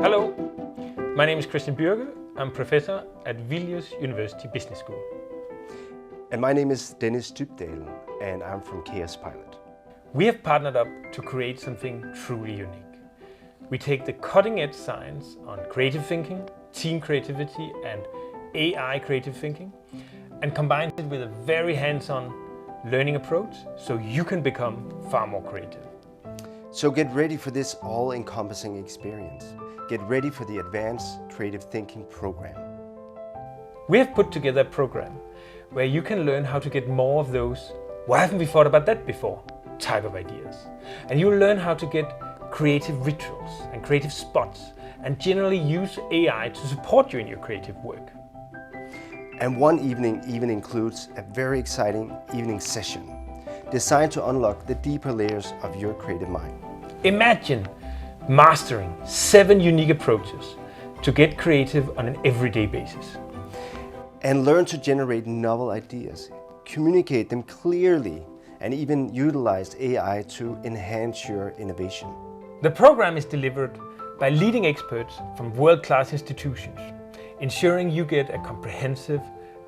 Hello, my name is Christian Bürger. I'm professor at Vilnius University Business School. And my name is Dennis Dybdahl, and I'm from Kaospilot. We have partnered up to create something truly unique. We take the cutting-edge science on creative thinking, team creativity, and AI creative thinking, and combine it with a very hands-on learning approach so you can become far more creative. So get ready for this all-encompassing experience. Get ready for the Advanced Creative Thinking program. We have put together a program where you can learn how to get more of those "why haven't we thought about that before?" type of ideas. And you'll learn how to get creative rituals and creative spots and generally use AI to support you in your creative work. And one evening even includes a very exciting evening session designed to unlock the deeper layers of your creative mind. Imagine mastering 7 unique approaches to get creative on an everyday basis. And learn to generate novel ideas, communicate them clearly, and even utilize AI to enhance your innovation. The program is delivered by leading experts from world-class institutions, ensuring you get a comprehensive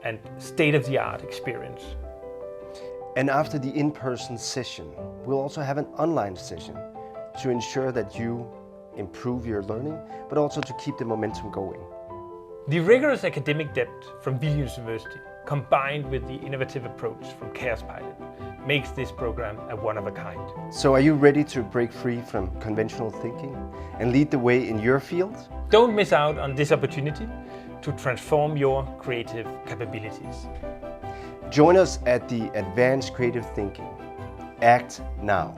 and state-of-the-art experience. And after the in-person session, we'll also have an online session to ensure that you improve your learning, but also to keep the momentum going. The rigorous academic depth from Vilnius University, combined with the innovative approach from Kaospilot, makes this program a one-of-a-kind. So are you ready to break free from conventional thinking and lead the way in your field? Don't miss out on this opportunity to transform your creative capabilities. Join us at the Advanced Creative Thinking. Act now.